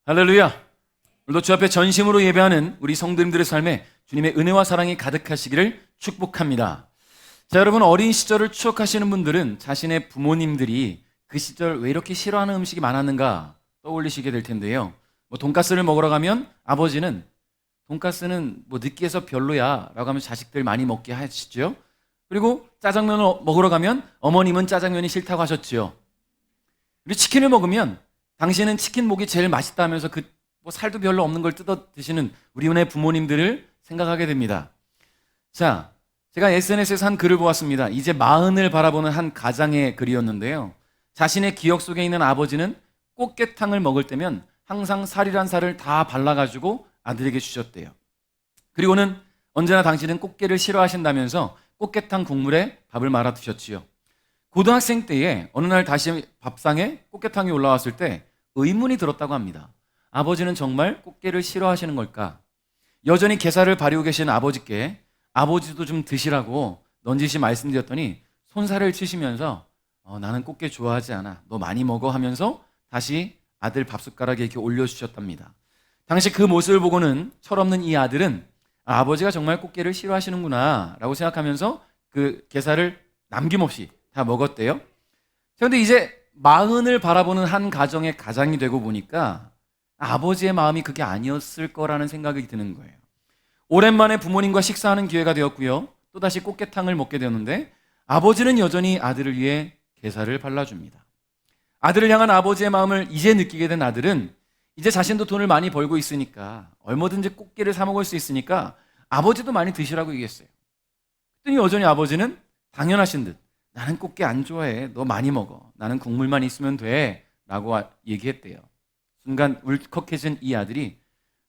할렐루야. 오늘도 주 앞에 전심으로 예배하는 우리 성도님들의 삶에 주님의 은혜와 사랑이 가득하시기를 축복합니다. 자, 여러분, 어린 시절을 추억하시는 분들은 자신의 부모님들이 그 시절 왜 이렇게 싫어하는 음식이 많았는가 떠올리시게 될 텐데요. 돈가스를 먹으러 가면 아버지는 돈가스는 느끼해서 별로야 라고 하면 자식들 많이 먹게 하시죠. 그리고 짜장면을 먹으러 가면 어머님은 짜장면이 싫다고 하셨죠. 그리고 치킨을 먹으면 당신은 치킨 목이 제일 맛있다 하면서 살도 별로 없는 걸 뜯어 드시는 우리 은혜 부모님들을 생각하게 됩니다. 자, 제가 SNS에서 한 글을 보았습니다. 이제 40을 바라보는 한 가장의 글이었는데요. 자신의 기억 속에 있는 아버지는 꽃게탕을 먹을 때면 항상 살이란 살을 다 발라가지고 아들에게 주셨대요. 그리고는 언제나 당신은 꽃게를 싫어하신다면서 꽃게탕 국물에 밥을 말아 드셨지요. 고등학생 때에 어느 날 다시 밥상에 꽃게탕이 올라왔을 때 의문이 들었다고 합니다. 아버지는 정말 꽃게를 싫어하시는 걸까? 여전히 게살을 바리고 계신 아버지께 아버지도 좀 드시라고 넌지시 말씀드렸더니 손살을 치시면서 나는 꽃게 좋아하지 않아. 너 많이 먹어 하면서 다시 아들 밥숟가락에 이렇게 올려주셨답니다. 당시 그 모습을 보고는 철없는 이 아들은 아버지가 정말 꽃게를 싫어하시는구나 라고 생각하면서 그 게살을 남김없이 다 먹었대요. 그런데 이제 40을 바라보는 한 가정의 가장이 되고 보니까 아버지의 마음이 그게 아니었을 거라는 생각이 드는 거예요. 오랜만에 부모님과 식사하는 기회가 되었고요. 또다시 꽃게탕을 먹게 되었는데 아버지는 여전히 아들을 위해 게살을 발라줍니다. 아들을 향한 아버지의 마음을 이제 느끼게 된 아들은 이제 자신도 돈을 많이 벌고 있으니까 얼마든지 꽃게를 사 먹을 수 있으니까 아버지도 많이 드시라고 얘기했어요. 그랬더니 여전히 아버지는 당연하신 듯 나는 꽃게 안 좋아해. 너 많이 먹어. 나는 국물만 있으면 돼. 라고 얘기했대요. 순간 울컥해진 이 아들이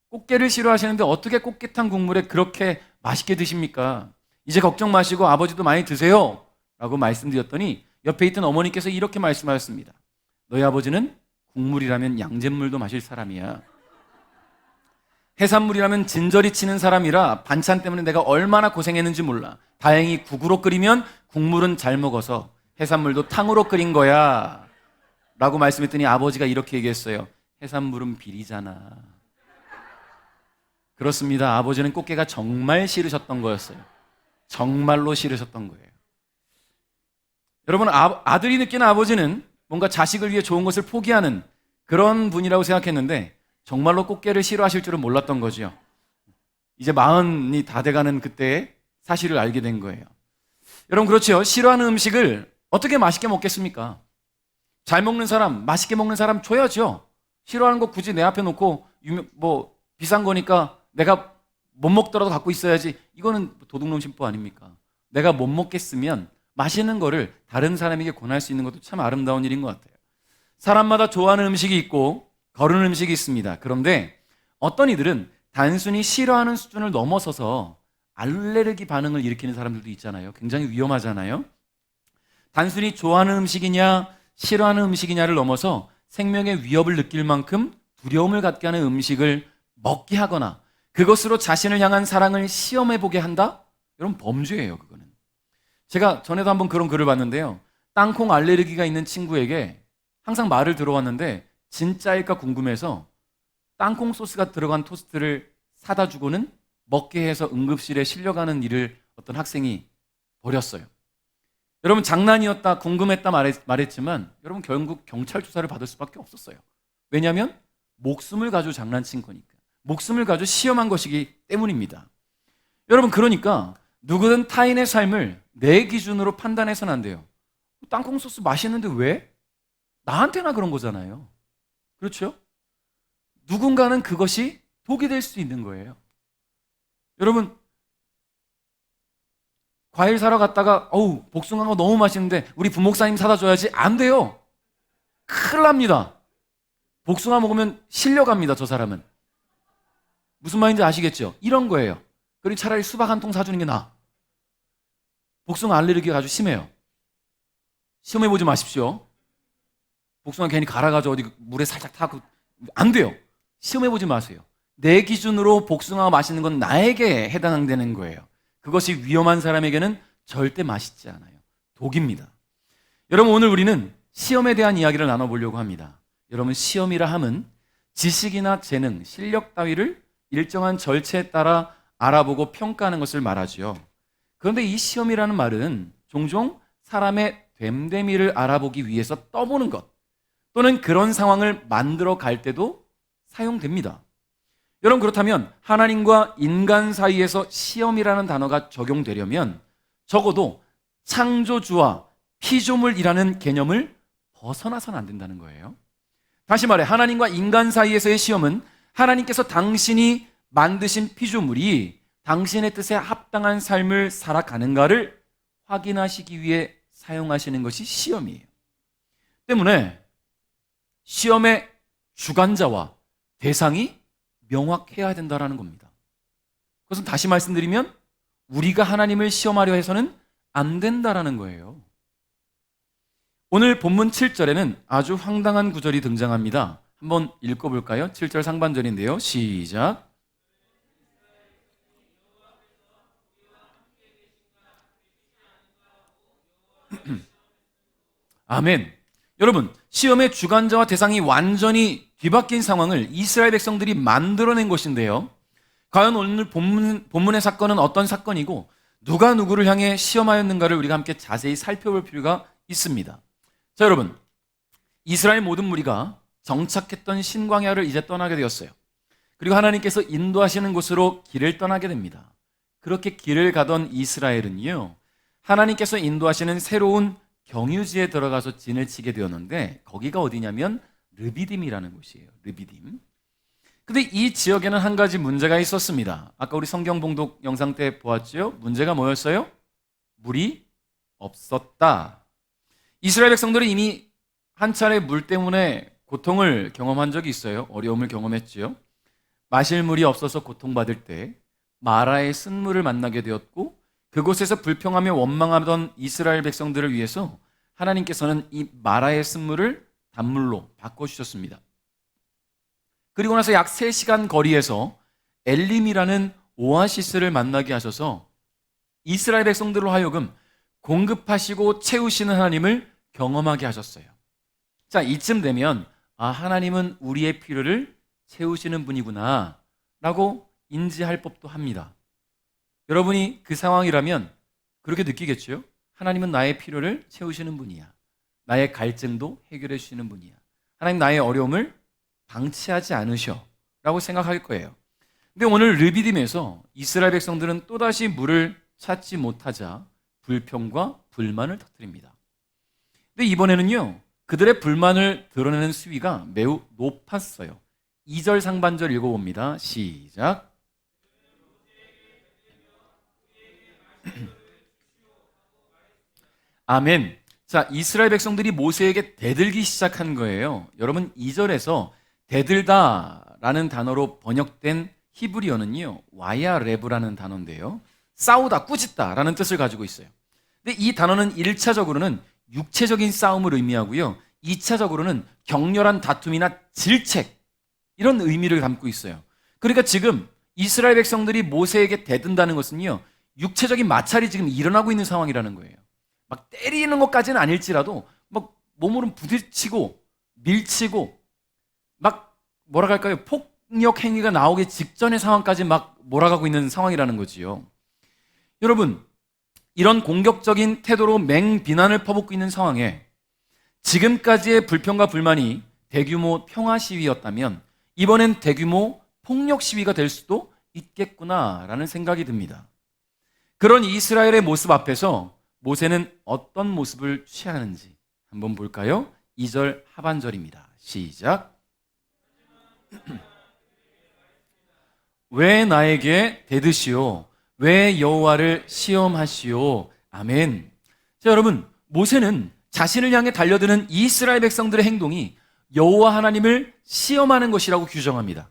꽃게를 싫어하시는데 어떻게 꽃게탕 국물에 그렇게 맛있게 드십니까? 이제 걱정 마시고 아버지도 많이 드세요. 라고 말씀드렸더니 옆에 있던 어머니께서 이렇게 말씀하셨습니다. 너희 아버지는 국물이라면 양잿물도 마실 사람이야. 해산물이라면 진저리 치는 사람이라 반찬 때문에 내가 얼마나 고생했는지 몰라. 다행히 국으로 끓이면 국물은 잘 먹어서 해산물도 탕으로 끓인 거야. 라고 말씀했더니 아버지가 이렇게 얘기했어요. 해산물은 비리잖아. 그렇습니다. 아버지는 꽃게가 정말 싫으셨던 거였어요. 정말로 싫으셨던 거예요. 여러분, 아들이 느끼는 아버지는 뭔가 자식을 위해 좋은 것을 포기하는 그런 분이라고 생각했는데 정말로 꽃게를 싫어하실 줄은 몰랐던 거죠. 이제 40이 다 돼가는 그때의 사실을 알게 된 거예요. 여러분, 그렇죠. 싫어하는 음식을 어떻게 맛있게 먹겠습니까? 잘 먹는 사람, 맛있게 먹는 사람 줘야죠. 싫어하는 거 굳이 내 앞에 놓고 비싼 거니까 내가 못 먹더라도 갖고 있어야지. 이거는 도둑놈 심보 아닙니까? 내가 못 먹겠으면 맛있는 거를 다른 사람에게 권할 수 있는 것도 참 아름다운 일인 것 같아요. 사람마다 좋아하는 음식이 있고 거르는 음식이 있습니다. 그런데 어떤 이들은 단순히 싫어하는 수준을 넘어서서 알레르기 반응을 일으키는 사람들도 있잖아요. 굉장히 위험하잖아요. 단순히 좋아하는 음식이냐 싫어하는 음식이냐를 넘어서 생명의 위협을 느낄 만큼 두려움을 갖게 하는 음식을 먹게 하거나 그것으로 자신을 향한 사랑을 시험해보게 한다? 여러분, 범죄예요, 그거는. 제가 전에도 한번 그런 글을 봤는데요. 땅콩 알레르기가 있는 친구에게 항상 말을 들어왔는데 진짜일까 궁금해서 땅콩 소스가 들어간 토스트를 사다 주고는 먹게 해서 응급실에 실려가는 일을 어떤 학생이 벌였어요. 여러분, 장난이었다, 궁금했다 말했지만 여러분 결국 경찰 조사를 받을 수밖에 없었어요. 왜냐하면 목숨을 가지고 장난친 거니까. 목숨을 가지고 시험한 것이기 때문입니다. 여러분, 그러니까 누구든 타인의 삶을 내 기준으로 판단해서는 안 돼요. 땅콩 소스 맛있는데 왜? 나한테나 그런 거잖아요. 그렇죠? 누군가는 그것이 독이 될 수 있는 거예요. 여러분, 과일 사러 갔다가 복숭아가 너무 맛있는데 우리 부목사님 사다 줘야지. 안 돼요. 큰일 납니다. 복숭아 먹으면 실려갑니다, 저 사람은. 무슨 말인지 아시겠죠? 이런 거예요. 그리고 차라리 수박 한 통 사주는 게 나아. 복숭아 알레르기가 아주 심해요. 시험해보지 마십시오. 복숭아 괜히 갈아가지고 어디 물에 살짝 타고 안 돼요. 시험해보지 마세요. 내 기준으로 복숭아가 맛있는 건 나에게 해당되는 거예요. 그것이 위험한 사람에게는 절대 맛있지 않아요. 독입니다. 여러분, 오늘 우리는 시험에 대한 이야기를 나눠보려고 합니다. 여러분, 시험이라 함은 지식이나 재능, 실력 따위를 일정한 절차에 따라 알아보고 평가하는 것을 말하지요. 그런데 이 시험이라는 말은 종종 사람의 됨됨이를 알아보기 위해서 떠보는 것 또는 그런 상황을 만들어 갈 때도 사용됩니다. 여러분, 그렇다면 하나님과 인간 사이에서 시험이라는 단어가 적용되려면 적어도 창조주와 피조물이라는 개념을 벗어나서는 안 된다는 거예요. 다시 말해, 하나님과 인간 사이에서의 시험은 하나님께서 당신이 만드신 피조물이 당신의 뜻에 합당한 삶을 살아가는가를 확인하시기 위해 사용하시는 것이 시험이에요. 때문에 시험의 주관자와 대상이 명확해야 된다는 겁니다. 그것은 다시 말씀드리면 우리가 하나님을 시험하려 해서는 안 된다는 거예요. 오늘 본문 7절에는 아주 황당한 구절이 등장합니다. 한번 읽어볼까요? 7절 상반절인데요. 시작. 아멘. 여러분, 시험의 주관자와 대상이 완전히 뒤바뀐 상황을 이스라엘 백성들이 만들어낸 것인데요. 과연 오늘 본문의 사건은 어떤 사건이고 누가 누구를 향해 시험하였는가를 우리가 함께 자세히 살펴볼 필요가 있습니다. 자, 여러분, 이스라엘 모든 무리가 정착했던 신광야를 이제 떠나게 되었어요. 그리고 하나님께서 인도하시는 곳으로 길을 떠나게 됩니다. 그렇게 길을 가던 이스라엘은요, 하나님께서 인도하시는 새로운 경유지에 들어가서 진을 치게 되었는데 거기가 어디냐면 르비딤이라는 곳이에요. 르비딤. 근데 이 지역에는 한 가지 문제가 있었습니다. 아까 우리 성경 봉독 영상 때 보았죠? 문제가 뭐였어요? 물이 없었다. 이스라엘 백성들은 이미 한 차례 물 때문에 고통을 경험한 적이 있어요. 어려움을 경험했지요. 마실 물이 없어서 고통받을 때 마라의 쓴물을 만나게 되었고 그곳에서 불평하며 원망하던 이스라엘 백성들을 위해서 하나님께서는 이 마라의 쓴물을 단물로 바꿔주셨습니다. 그리고 나서 약 3시간 거리에서 엘림이라는 오아시스를 만나게 하셔서 이스라엘 백성들로 하여금 공급하시고 채우시는 하나님을 경험하게 하셨어요. 자, 이쯤 되면 하나님은 우리의 필요를 채우시는 분이구나 라고 인지할 법도 합니다. 여러분이 그 상황이라면 그렇게 느끼겠죠? 하나님은 나의 필요를 채우시는 분이야. 나의 갈증도 해결해 주시는 분이야. 하나님 나의 어려움을 방치하지 않으셔 라고 생각할 거예요. 근데 오늘 르비딤에서 이스라엘 백성들은 또다시 물을 찾지 못하자 불평과 불만을 터뜨립니다. 근데 이번에는요, 그들의 불만을 드러내는 수위가 매우 높았어요. 2절 상반절 읽어봅니다. 시작. 아멘. 자, 이스라엘 백성들이 모세에게 대들기 시작한 거예요. 여러분, 2절에서 대들다라는 단어로 번역된 히브리어는요, 와야레브라는 단어인데요, 싸우다, 꾸짖다라는 뜻을 가지고 있어요. 근데 이 단어는 1차적으로는 육체적인 싸움을 의미하고요, 2차적으로는 격렬한 다툼이나 질책, 이런 의미를 담고 있어요. 그러니까 지금 이스라엘 백성들이 모세에게 대든다는 것은요, 육체적인 마찰이 지금 일어나고 있는 상황이라는 거예요. 막 때리는 것까지는 아닐지라도 막 몸으로 부딪히고 밀치고 막 뭐라 할까요? 폭력 행위가 나오기 직전의 상황까지 막 몰아가고 있는 상황이라는 거지요. 여러분, 이런 공격적인 태도로 맹비난을 퍼붓고 있는 상황에 지금까지의 불평과 불만이 대규모 평화 시위였다면 이번엔 대규모 폭력 시위가 될 수도 있겠구나라는 생각이 듭니다. 그런 이스라엘의 모습 앞에서 모세는 어떤 모습을 취하는지 한번 볼까요? 2절 하반절입니다. 시작. 왜 나에게 대드시오? 왜 여호와를 시험하시오? 아멘. 자, 여러분, 모세는 자신을 향해 달려드는 이스라엘 백성들의 행동이 여호와 하나님을 시험하는 것이라고 규정합니다.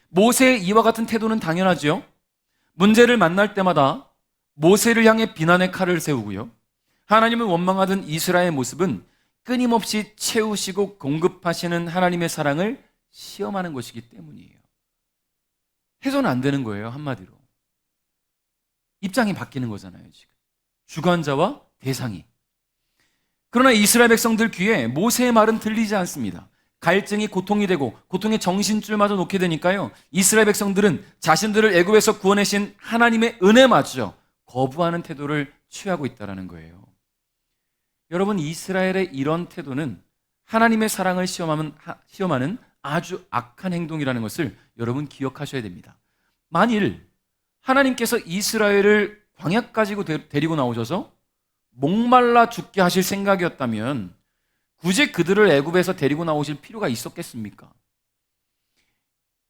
모세의 이와 같은 태도는 당연하죠. 문제를 만날 때마다 모세를 향해 비난의 칼을 세우고요, 하나님을 원망하던 이스라엘의 모습은 끊임없이 채우시고 공급하시는 하나님의 사랑을 시험하는 것이기 때문이에요. 해서는 안 되는 거예요. 한마디로 입장이 바뀌는 거잖아요. 지금 주관자와 대상이. 그러나 이스라엘 백성들 귀에 모세의 말은 들리지 않습니다. 갈증이 고통이 되고 고통의 정신줄마저 놓게 되니까요, 이스라엘 백성들은 자신들을 애굽에서 구원하신 하나님의 은혜마저 거부하는 태도를 취하고 있다는 거예요. 여러분, 이스라엘의 이런 태도는 하나님의 사랑을 시험하는 아주 악한 행동이라는 것을 여러분 기억하셔야 됩니다. 만일 하나님께서 이스라엘을 광야 가지고 데리고 나오셔서 목말라 죽게 하실 생각이었다면 굳이 그들을 애굽에서 데리고 나오실 필요가 있었겠습니까?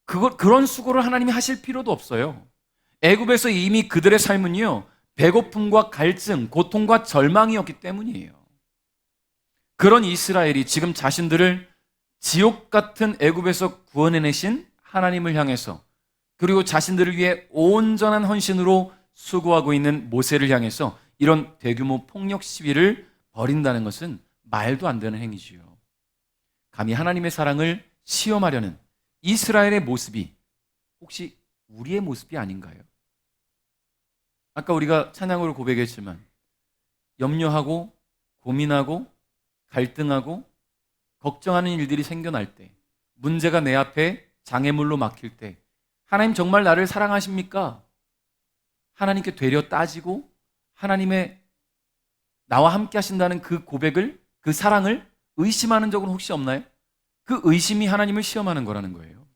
그런 수고를 하나님이 하실 필요도 없어요. 애굽에서 이미 그들의 삶은요, 배고픔과 갈증, 고통과 절망이었기 때문이에요. 그런 이스라엘이 지금 자신들을 지옥 같은 애굽에서 구원해내신 하나님을 향해서, 그리고 자신들을 위해 온전한 헌신으로 수고하고 있는 모세를 향해서 이런 대규모 폭력 시위를 벌인다는 것은 말도 안 되는 행위지요. 감히 하나님의 사랑을 시험하려는 이스라엘의 모습이 혹시 우리의 모습이 아닌가요? 아까 우리가 찬양으로 고백했지만 염려하고 고민하고 갈등하고 걱정하는 일들이 생겨날 때, 문제가 내 앞에 장애물로 막힐 때 하나님 정말 나를 사랑하십니까? 하나님께 되려 따지고 하나님의 나와 함께 하신다는 그 고백을, 그 사랑을 의심하는 적은 혹시 없나요? 그 의심이 하나님을 시험하는 거라는 거예요.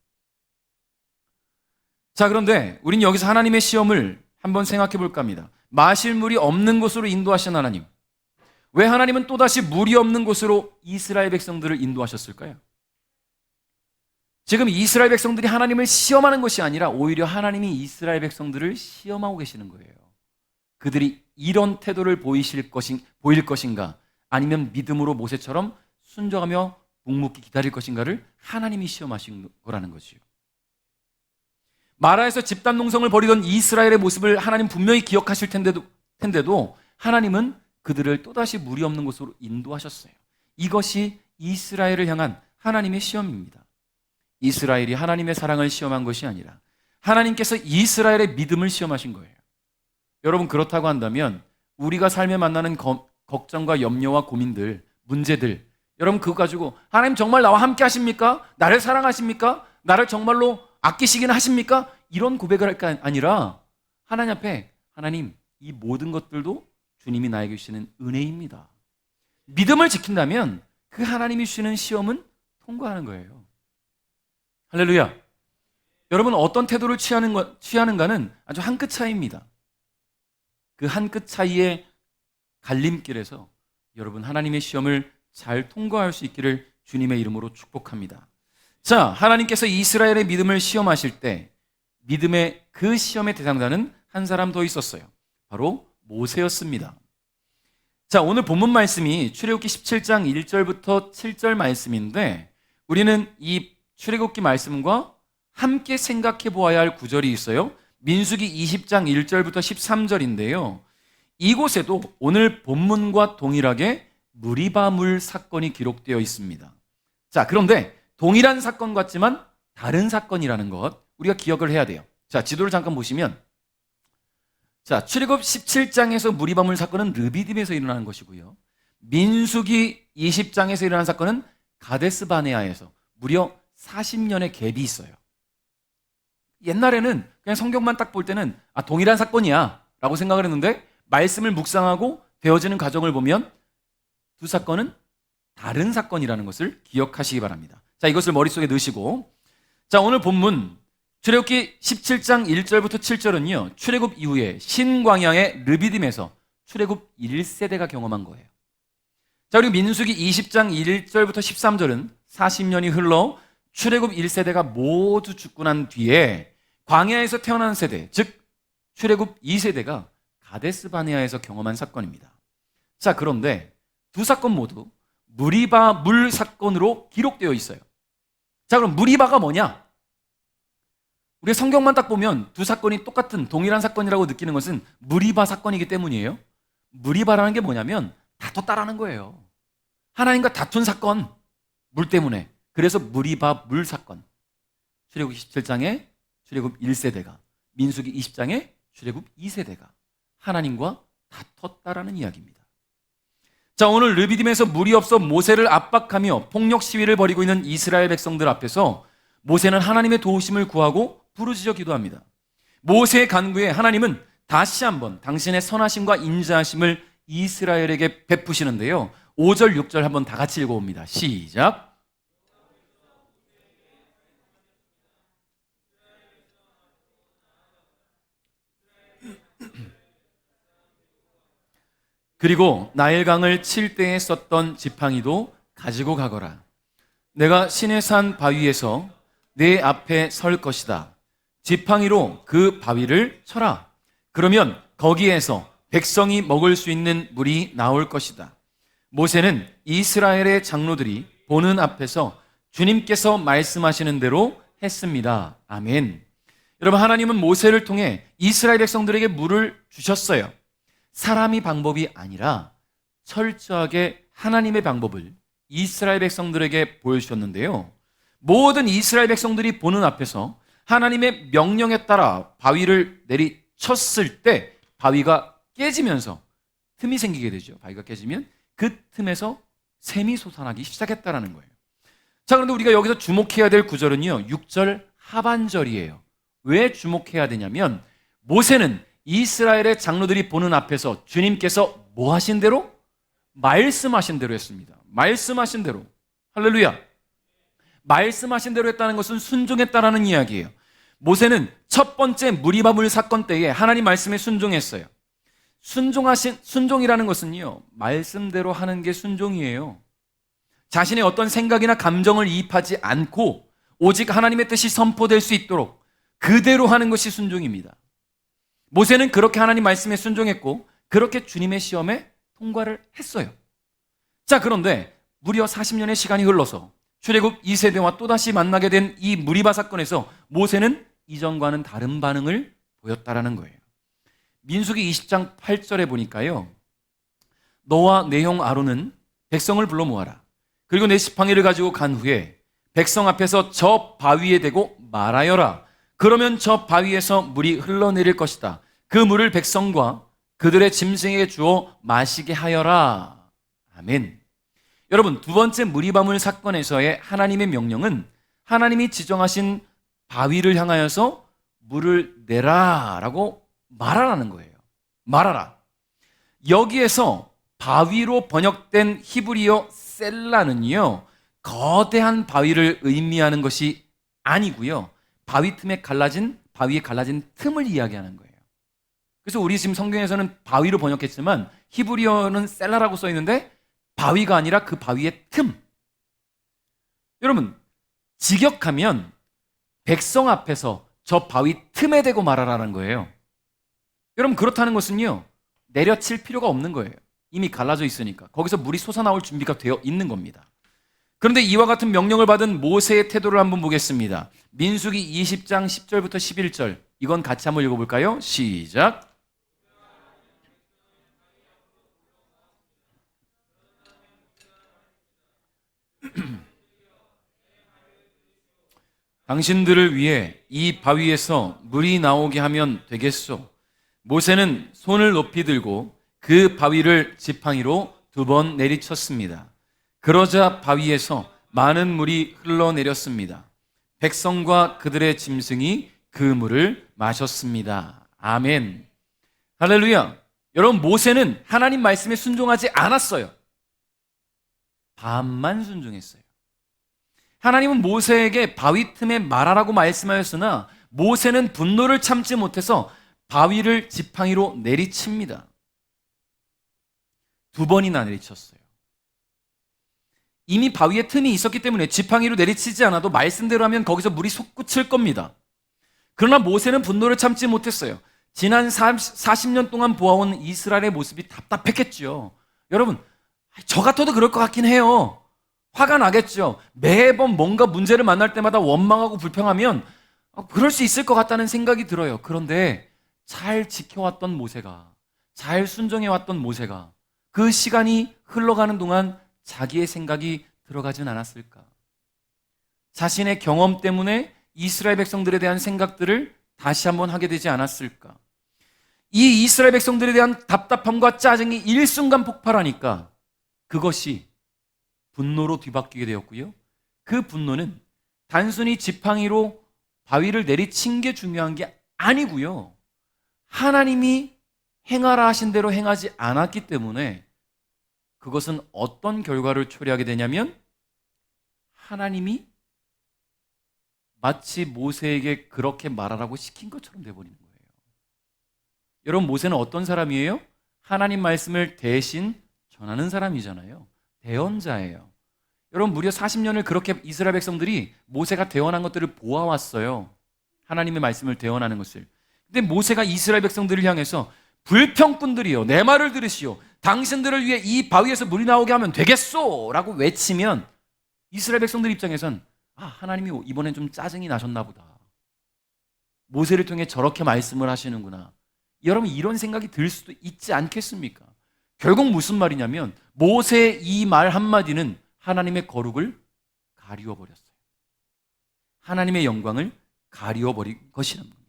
자, 그런데 우린 여기서 하나님의 시험을 한번 생각해 볼까 합니다. 마실 물이 없는 곳으로 인도하신 하나님, 왜 하나님은 또다시 물이 없는 곳으로 이스라엘 백성들을 인도하셨을까요? 지금 이스라엘 백성들이 하나님을 시험하는 것이 아니라 오히려 하나님이 이스라엘 백성들을 시험하고 계시는 거예요. 그들이 이런 태도를 보일 것인가, 아니면 믿음으로 모세처럼 순종하며 묵묵히 기다릴 것인가를 하나님이 시험하신 거라는 거지요. 마라에서 집단 농성을 벌이던 이스라엘의 모습을 하나님 분명히 기억하실 텐데도 하나님은 그들을 또다시 물이 없는 곳으로 인도하셨어요. 이것이 이스라엘을 향한 하나님의 시험입니다. 이스라엘이 하나님의 사랑을 시험한 것이 아니라 하나님께서 이스라엘의 믿음을 시험하신 거예요. 여러분, 그렇다고 한다면 우리가 삶에 만나는 걱정과 염려와 고민들, 문제들, 여러분 그거 가지고 하나님 정말 나와 함께 하십니까? 나를 사랑하십니까? 나를 정말로 아끼시기는 하십니까? 이런 고백을 할 게 아니라 하나님 앞에, 하나님, 이 모든 것들도 주님이 나에게 주시는 은혜입니다. 믿음을 지킨다면 그 하나님이 주시는 시험은 통과하는 거예요. 할렐루야. 여러분, 어떤 태도를 취하는가는 아주 한 끗 차이입니다. 그 한 끗 차이의 갈림길에서 여러분 하나님의 시험을 잘 통과할 수 있기를 주님의 이름으로 축복합니다. 자, 하나님께서 이스라엘의 믿음을 시험하실 때 믿음의 그 시험의 대상자는 한 사람 더 있었어요. 바로 모세였습니다. 자, 오늘 본문 말씀이 출애굽기 17장 1절부터 7절 말씀인데 우리는 이 출애굽기 말씀과 함께 생각해 보아야 할 구절이 있어요. 민수기 20장 1절부터 13절인데요. 이곳에도 오늘 본문과 동일하게 무리바물 사건이 기록되어 있습니다. 자, 그런데 동일한 사건 같지만 다른 사건이라는 것 우리가 기억을 해야 돼요. 자, 지도를 잠깐 보시면, 자, 출애굽 17장에서 무리바물 사건은 르비딤에서 일어나는 것이고요. 민수기 20장에서 일어난 사건은 가데스 바네아에서 무려 40년의 갭이 있어요. 옛날에는 그냥 성경만 딱 볼 때는 동일한 사건이야 라고 생각을 했는데 말씀을 묵상하고 되어지는 과정을 보면 두 사건은 다른 사건이라는 것을 기억하시기 바랍니다. 자, 이것을 머릿속에 넣으시고, 자, 오늘 본문 출애굽기 17장 1절부터 7절은요 출애굽 이후에 신광야의 르비딤에서 출애굽 1세대가 경험한 거예요. 자, 그리고 민수기 20장 1절부터 13절은 40년이 흘러 출애굽 1세대가 모두 죽고 난 뒤에 광야에서 태어난 세대, 즉 출애굽 2세대가 가데스 바네아에서 경험한 사건입니다. 자, 그런데 두 사건 모두 무리바 물 사건으로 기록되어 있어요. 자, 그럼 무리바가 뭐냐? 우리가 성경만 딱 보면 두 사건이 똑같은 동일한 사건이라고 느끼는 것은 무리바 사건이기 때문이에요. 무리바라는 게 뭐냐면 다퉜다라는 거예요. 하나님과 다툰 사건, 물 때문에. 그래서 무리바 물 사건. 출애굽 17장에 출애굽 1세대가, 민수기 20장에 출애굽 2세대가 하나님과 다퉜다라는 이야기입니다. 자, 오늘 르비딤에서 물이 없어 모세를 압박하며 폭력 시위를 벌이고 있는 이스라엘 백성들 앞에서 모세는 하나님의 도우심을 구하고 부르짖어 기도합니다. 모세의 간구에 하나님은 다시 한번 당신의 선하심과 인자하심을 이스라엘에게 베푸시는데요. 5절, 6절 한번 다 같이 읽어봅니다. 시작. 그리고 나일강을 칠 때에 썼던 지팡이도 가지고 가거라. 내가 시내산 바위에서 내 앞에 설 것이다. 지팡이로 그 바위를 쳐라. 그러면 거기에서 백성이 먹을 수 있는 물이 나올 것이다. 모세는 이스라엘의 장로들이 보는 앞에서 주님께서 말씀하시는 대로 했습니다. 아멘. 여러분, 하나님은 모세를 통해 이스라엘 백성들에게 물을 주셨어요. 사람이 방법이 아니라 철저하게 하나님의 방법을 이스라엘 백성들에게 보여주셨는데요. 모든 이스라엘 백성들이 보는 앞에서 하나님의 명령에 따라 바위를 내리쳤을 때 바위가 깨지면서 틈이 생기게 되죠. 바위가 깨지면 그 틈에서 샘이 솟아나기 시작했다는 거예요. 자, 그런데 우리가 여기서 주목해야 될 구절은요, 6절 하반절이에요. 왜 주목해야 되냐면 모세는 이스라엘의 장로들이 보는 앞에서 주님께서 뭐 하신 대로? 말씀하신 대로 했습니다. 말씀하신 대로. 할렐루야. 말씀하신 대로 했다는 것은 순종했다라는 이야기예요. 모세는 첫 번째 무리바물 사건 때에 하나님 말씀에 순종했어요. 순종이라는 것은요, 말씀대로 하는 게 순종이에요. 자신의 어떤 생각이나 감정을 이입하지 않고 오직 하나님의 뜻이 선포될 수 있도록 그대로 하는 것이 순종입니다. 모세는 그렇게 하나님 말씀에 순종했고 그렇게 주님의 시험에 통과를 했어요. 자, 그런데 무려 40년의 시간이 흘러서 출애굽 2세대와 또다시 만나게 된 이 무리바 사건에서 모세는 이전과는 다른 반응을 보였다라는 거예요. 민수기 20장 8절에 보니까요, 너와 내 형 아론은 백성을 불러 모아라. 그리고 내 지팡이를 가지고 간 후에 백성 앞에서 저 바위에 대고 말하여라. 그러면 저 바위에서 물이 흘러내릴 것이다. 그 물을 백성과 그들의 짐승에게 주어 마시게 하여라. 아멘. 여러분, 두 번째 무리바물 사건에서의 하나님의 명령은 하나님이 지정하신 바위를 향하여서 물을 내라라고 말하라는 거예요. 말하라. 여기에서 바위로 번역된 히브리어 셀라는요, 거대한 바위를 의미하는 것이 아니고요, 바위에 갈라진 틈을 이야기하는 거예요. 그래서 우리 지금 성경에서는 바위로 번역했지만 히브리어는 셀라라고 써 있는데 바위가 아니라 그 바위의 틈. 여러분, 직역하면 백성 앞에서 저 바위 틈에 대고 말하라는 거예요. 여러분, 그렇다는 것은요, 내려칠 필요가 없는 거예요. 이미 갈라져 있으니까. 거기서 물이 솟아나올 준비가 되어 있는 겁니다. 그런데 이와 같은 명령을 받은 모세의 태도를 한번 보겠습니다. 민수기 20장 10절부터 11절. 이건 같이 한번 읽어볼까요? 시작. 당신들을 위해 이 바위에서 물이 나오게 하면 되겠소. 모세는 손을 높이 들고 그 바위를 지팡이로 2번 내리쳤습니다. 그러자 바위에서 많은 물이 흘러내렸습니다. 백성과 그들의 짐승이 그 물을 마셨습니다. 아멘. 할렐루야. 여러분, 모세는 하나님 말씀에 순종하지 않았어요. 반만 순종했어요. 하나님은 모세에게 바위 틈에 말하라고 말씀하였으나 모세는 분노를 참지 못해서 바위를 지팡이로 내리칩니다. 2번이나 내리쳤어요. 이미 바위에 틈이 있었기 때문에 지팡이로 내리치지 않아도 말씀대로 하면 거기서 물이 솟구칠 겁니다. 그러나 모세는 분노를 참지 못했어요. 지난 40년 동안 보아온 이스라엘의 모습이 답답했겠죠. 여러분, 저 같아도 그럴 것 같긴 해요. 화가 나겠죠. 매번 뭔가 문제를 만날 때마다 원망하고 불평하면 그럴 수 있을 것 같다는 생각이 들어요. 그런데 잘 지켜왔던 모세가, 잘 순종해왔던 모세가 그 시간이 흘러가는 동안 자기의 생각이 들어가진 않았을까? 자신의 경험 때문에 이스라엘 백성들에 대한 생각들을 다시 한번 하게 되지 않았을까? 이 이스라엘 백성들에 대한 답답함과 짜증이 일순간 폭발하니까 그것이 분노로 뒤바뀌게 되었고요. 그 분노는 단순히 지팡이로 바위를 내리친 게 중요한 게 아니고요. 하나님이 행하라 하신 대로 행하지 않았기 때문에 그것은 어떤 결과를 초래하게 되냐면 하나님이 마치 모세에게 그렇게 말하라고 시킨 것처럼 돼버리는 거예요. 여러분, 모세는 어떤 사람이에요? 하나님 말씀을 대신 전하는 사람이잖아요. 대언자예요. 여러분, 무려 40년을 그렇게 이스라엘 백성들이 모세가 대언한 것들을 보아왔어요. 하나님의 말씀을 대언하는 것을. 근데 모세가 이스라엘 백성들을 향해서 불평꾼들이요, 내 말을 들으시오. 당신들을 위해 이 바위에서 물이 나오게 하면 되겠소 라고 외치면 이스라엘 백성들 입장에선 하나님이 이번엔 좀 짜증이 나셨나 보다. 모세를 통해 저렇게 말씀을 하시는구나. 여러분, 이런 생각이 들 수도 있지 않겠습니까? 결국 무슨 말이냐면 모세의 이 말 한마디는 하나님의 거룩을 가리워 버렸어요. 하나님의 영광을 가리워 버린 것이란 겁니다.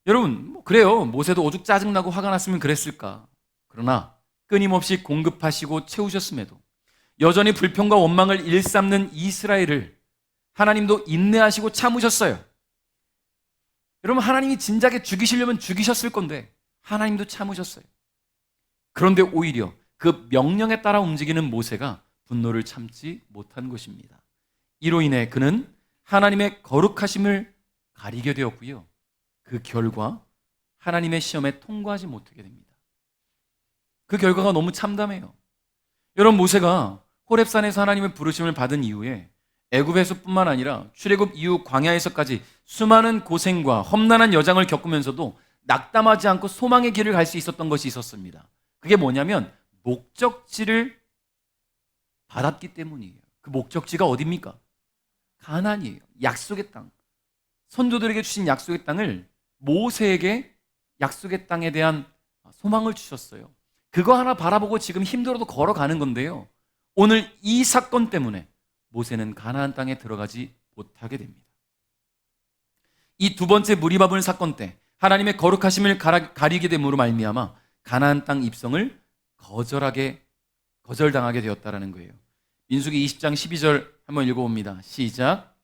여러분, 그래요. 모세도 오죽 짜증나고 화가 났으면 그랬을까. 그러나 끊임없이 공급하시고 채우셨음에도 여전히 불평과 원망을 일삼는 이스라엘을 하나님도 인내하시고 참으셨어요. 여러분, 하나님이 진작에 죽이시려면 죽이셨을 건데 하나님도 참으셨어요. 그런데 오히려 그 명령에 따라 움직이는 모세가 분노를 참지 못한 것입니다. 이로 인해 그는 하나님의 거룩하심을 가리게 되었고요. 그 결과 하나님의 시험에 통과하지 못하게 됩니다. 그 결과가 너무 참담해요. 여러분, 모세가 호렙산에서 하나님의 부르심을 받은 이후에 애굽에서뿐만 아니라 출애굽 이후 광야에서까지 수많은 고생과 험난한 여정을 겪으면서도 낙담하지 않고 소망의 길을 갈 수 있었던 것이 있었습니다. 그게 뭐냐면 목적지를 받았기 때문이에요. 그 목적지가 어디입니까? 가나안이에요. 약속의 땅. 선조들에게 주신 약속의 땅을 모세에게 약속의 땅에 대한 소망을 주셨어요. 그거 하나 바라보고 지금 힘들어도 걸어가는 건데요. 오늘 이 사건 때문에 모세는 가나안 땅에 들어가지 못하게 됩니다. 이 두 번째 물이 밥은 사건 때 하나님의 거룩하심을 가리게 됨으로 말미암아 가나안 땅 입성을 거절당하게 되었다라는 거예요. 민수기 20장 12절 한번 읽어봅니다. 시작.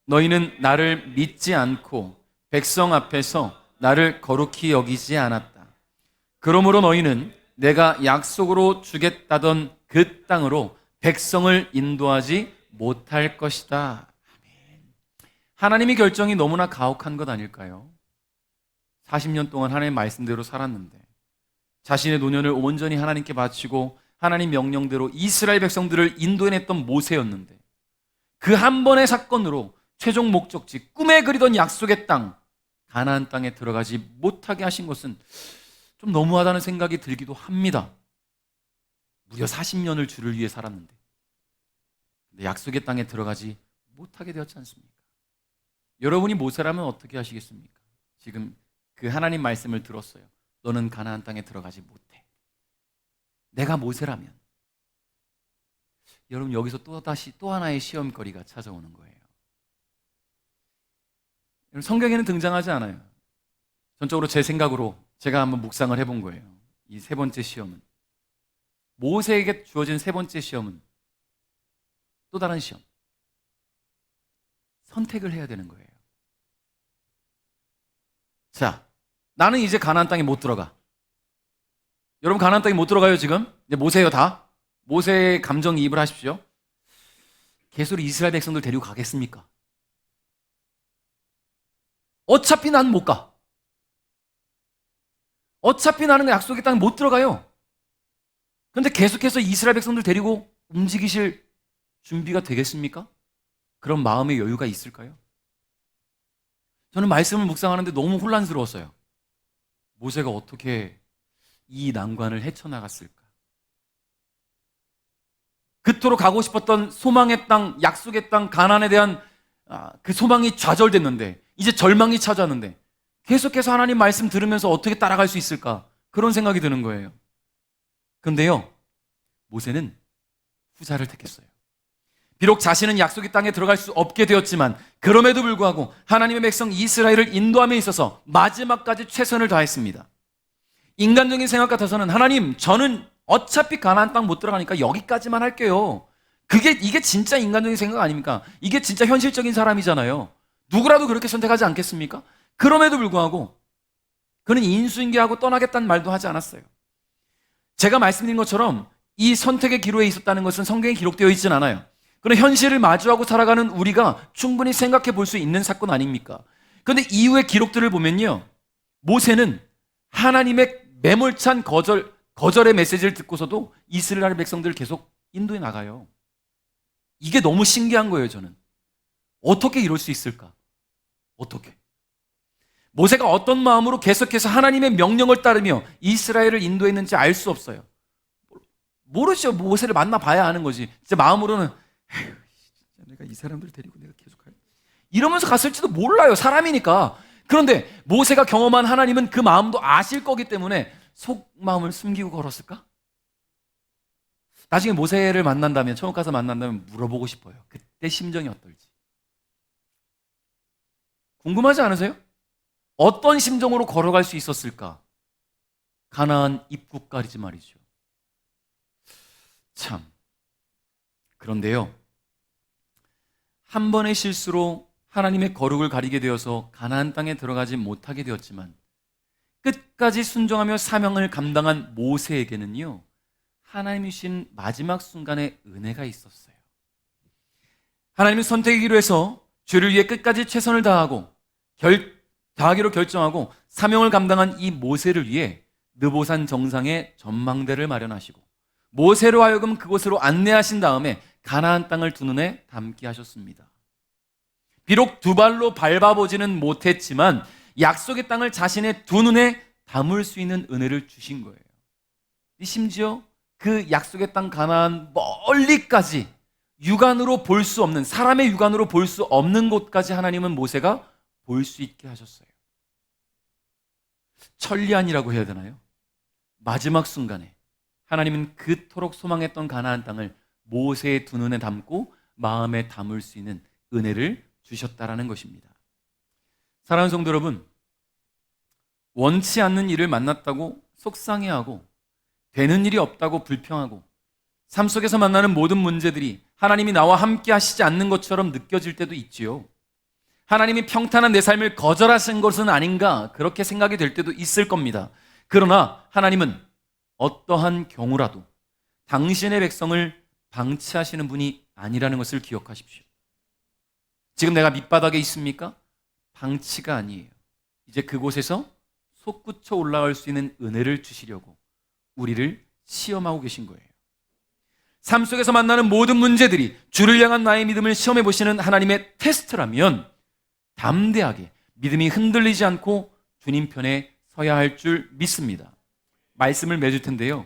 너희는 나를 믿지 않고 백성 앞에서 나를 거룩히 여기지 않았다. 그러므로 너희는 내가 약속으로 주겠다던 그 땅으로 백성을 인도하지 못할 것이다. 아멘. 하나님의 결정이 너무나 가혹한 것 아닐까요? 40년 동안 하나님의 말씀대로 살았는데 자신의 노년을 온전히 하나님께 바치고 하나님 명령대로 이스라엘 백성들을 인도해냈던 모세였는데 그 한 번의 사건으로 최종 목적지, 꿈에 그리던 약속의 땅, 가나안 땅에 들어가지 못하게 하신 것은 좀 너무하다는 생각이 들기도 합니다. 무려 40년을 주를 위해 살았는데 근데 약속의 땅에 들어가지 못하게 되었지 않습니까? 여러분이 모세라면 어떻게 하시겠습니까? 지금 그 하나님 말씀을 들었어요. 너는 가나안 땅에 들어가지 못해. 내가 모세라면 여러분, 여기서 또 하나의 시험거리가 찾아오는 거예요. 성경에는 등장하지 않아요. 전적으로 제 생각으로 제가 한번 묵상을 해본 거예요. 이 세 번째 시험은, 모세에게 주어진 세 번째 시험은 또 다른 시험. 선택을 해야 되는 거예요. 자, 나는 이제 가나안 땅에 못 들어가. 여러분, 가나안 땅에 못 들어가요 지금? 이제 모세예요 다. 모세의 감정이입을 하십시오. 계속 이스라엘 백성들 데리고 가겠습니까? 어차피 난 못 가. 어차피 나는 약속의 땅에 못 들어가요. 그런데 계속해서 이스라엘 백성들 데리고 움직이실 준비가 되겠습니까? 그런 마음의 여유가 있을까요? 저는 말씀을 묵상하는데 너무 혼란스러웠어요. 모세가 어떻게 이 난관을 헤쳐나갔을까? 그토록 가고 싶었던 소망의 땅, 약속의 땅, 가나안에 대한 그 소망이 좌절됐는데 이제 절망이 찾아왔는데 계속해서 하나님 말씀 들으면서 어떻게 따라갈 수 있을까? 그런 생각이 드는 거예요. 그런데요, 모세는 후자를 택했어요. 비록 자신은 약속의 땅에 들어갈 수 없게 되었지만 그럼에도 불구하고 하나님의 백성 이스라엘을 인도함에 있어서 마지막까지 최선을 다했습니다. 인간적인 생각 같아서는 하나님, 저는 어차피 가나안 땅 못 들어가니까 여기까지만 할게요. 이게 진짜 인간적인 생각 아닙니까? 이게 진짜 현실적인 사람이잖아요. 누구라도 그렇게 선택하지 않겠습니까? 그럼에도 불구하고 그는 인수인계하고 떠나겠다는 말도 하지 않았어요. 제가 말씀드린 것처럼 이 선택의 기로에 있었다는 것은 성경에 기록되어 있진 않아요. 그런 현실을 마주하고 살아가는 우리가 충분히 생각해 볼 수 있는 사건 아닙니까? 그런데 이후의 기록들을 보면요, 모세는 하나님의 매몰찬 거절의 메시지를 듣고서도 이스라엘 백성들을 계속 인도해 나가요. 이게 너무 신기한 거예요, 저는. 어떻게 이럴 수 있을까? 어떻게? 모세가 어떤 마음으로 계속해서 하나님의 명령을 따르며 이스라엘을 인도했는지 알 수 없어요. 모르죠. 모세를 만나봐야 아는 거지. 진짜 마음으로는 에휴, 진짜 내가 이 사람들 데리고 내가 계속 할 이러면서 갔을지도 몰라요. 사람이니까. 그런데 모세가 경험한 하나님은 그 마음도 아실 거기 때문에 속마음을 숨기고 걸었을까? 나중에 모세를 만난다면, 천국 가서 만난다면 물어보고 싶어요. 그때 심정이 어떨지. 궁금하지 않으세요? 어떤 심정으로 걸어갈 수 있었을까? 가나안 입국까지 말이죠. 참. 그런데요, 한 번의 실수로 하나님의 거룩을 가리게 되어서 가나안 땅에 들어가지 못하게 되었지만 끝까지 순종하며 사명을 감당한 모세에게는요, 하나님이 주신 마지막 순간에 은혜가 있었어요. 하나님은 선택이기로 해서 죄를 위해 끝까지 최선을 다하기로 결정하고 사명을 감당한 이 모세를 위해 느보산 정상에 전망대를 마련하시고 모세로 하여금 그곳으로 안내하신 다음에 가나안 땅을 두 눈에 담게 하셨습니다. 비록 두 발로 밟아보지는 못했지만 약속의 땅을 자신의 두 눈에 담을 수 있는 은혜를 주신 거예요. 심지어 그 약속의 땅 가나안 멀리까지 육안으로 볼 수 없는, 사람의 육안으로 볼 수 없는 곳까지 하나님은 모세가 볼 수 있게 하셨어요. 천리안이라고 해야 되나요? 마지막 순간에 하나님은 그토록 소망했던 가나안 땅을 모세의 두 눈에 담고 마음에 담을 수 있는 은혜를 주셨다라는 것입니다. 사랑하는 성도 여러분, 원치 않는 일을 만났다고 속상해하고 되는 일이 없다고 불평하고 삶 속에서 만나는 모든 문제들이 하나님이 나와 함께 하시지 않는 것처럼 느껴질 때도 있지요. 하나님이 평탄한 내 삶을 거절하신 것은 아닌가 그렇게 생각이 될 때도 있을 겁니다. 그러나 하나님은 어떠한 경우라도 당신의 백성을 방치하시는 분이 아니라는 것을 기억하십시오. 지금 내가 밑바닥에 있습니까? 방치가 아니에요. 이제 그곳에서 솟구쳐 올라갈 수 있는 은혜를 주시려고 우리를 시험하고 계신 거예요. 삶 속에서 만나는 모든 문제들이 주를 향한 나의 믿음을 시험해 보시는 하나님의 테스트라면 담대하게 믿음이 흔들리지 않고 주님 편에 서야 할 줄 믿습니다. 말씀을 맺을 텐데요,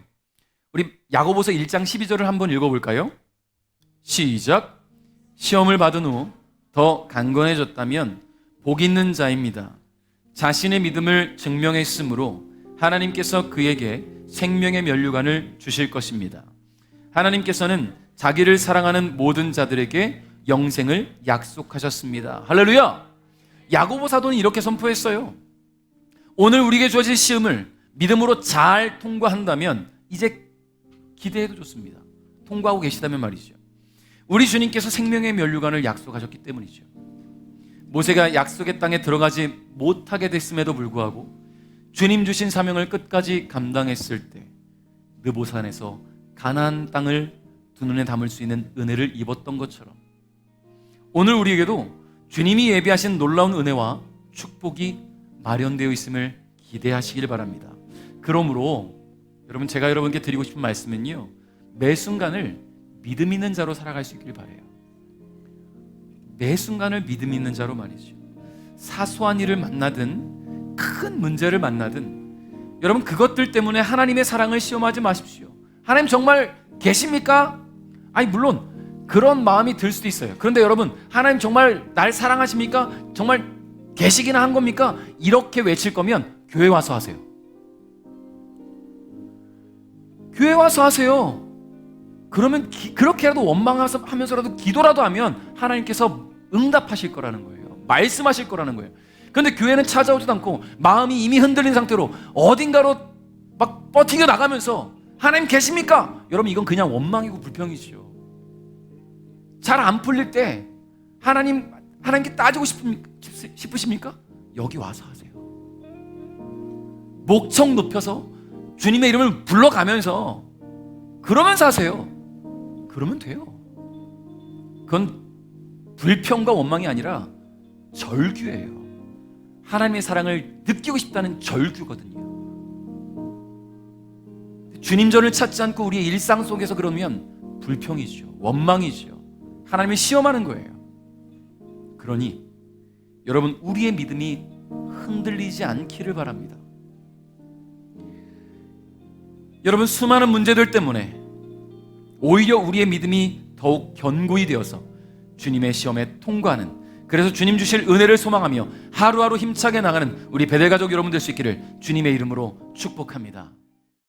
우리 야고보서 1장 12절을 한번 읽어볼까요? 시작. 시험을 받은 후 더 강건해졌다면 복 있는 자입니다. 자신의 믿음을 증명했으므로 하나님께서 그에게 생명의 면류관을 주실 것입니다. 하나님께서는 자기를 사랑하는 모든 자들에게 영생을 약속하셨습니다. 할렐루야! 야고보 사도는 이렇게 선포했어요. 오늘 우리에게 주어진 시험을 믿음으로 잘 통과한다면 이제 기대해도 좋습니다. 통과하고 계시다면 말이죠. 우리 주님께서 생명의 면류관을 약속하셨기 때문이죠. 모세가 약속의 땅에 들어가지 못하게 됐음에도 불구하고 주님 주신 사명을 끝까지 감당했을 때 느보산에서 가나안 땅을 두 눈에 담을 수 있는 은혜를 입었던 것처럼 오늘 우리에게도 주님이 예비하신 놀라운 은혜와 축복이 마련되어 있음을 기대하시길 바랍니다. 그러므로 여러분, 제가 여러분께 드리고 싶은 말씀은요, 매 순간을 믿음 있는 자로 살아갈 수 있길 바라요. 매 순간을 믿음 있는 자로 말이죠. 사소한 일을 만나든 큰 문제를 만나든 여러분, 그것들 때문에 하나님의 사랑을 시험하지 마십시오. 하나님 정말 계십니까? 아니, 물론 그런 마음이 들 수도 있어요. 그런데 여러분, 하나님 정말 날 사랑하십니까? 정말 계시기나 한 겁니까? 이렇게 외칠 거면 교회 와서 하세요. 교회 와서 하세요. 그러면 그렇게라도 원망하면서라도 기도라도 하면 하나님께서 응답하실 거라는 거예요. 말씀하실 거라는 거예요. 그런데 교회는 찾아오지도 않고 마음이 이미 흔들린 상태로 어딘가로 막 버티겨 나가면서 하나님 계십니까? 여러분, 이건 그냥 원망이고 불평이죠. 잘 안 풀릴 때 하나님께 따지고 싶으십니까? 여기 와서 하세요. 목청 높여서 주님의 이름을 불러가면서 그러면서 하세요. 그러면 돼요. 그건 불평과 원망이 아니라 절규예요. 하나님의 사랑을 느끼고 싶다는 절규거든요. 주님 전을 찾지 않고 우리의 일상 속에서 그러면 불평이죠. 원망이죠. 하나님을 시험하는 거예요. 그러니 여러분, 우리의 믿음이 흔들리지 않기를 바랍니다. 여러분, 수많은 문제들 때문에 오히려 우리의 믿음이 더욱 견고히 되어서 주님의 시험에 통과하는, 그래서 주님 주실 은혜를 소망하며 하루하루 힘차게 나가는 우리 베델 가족 여러분 될 수 있기를 주님의 이름으로 축복합니다.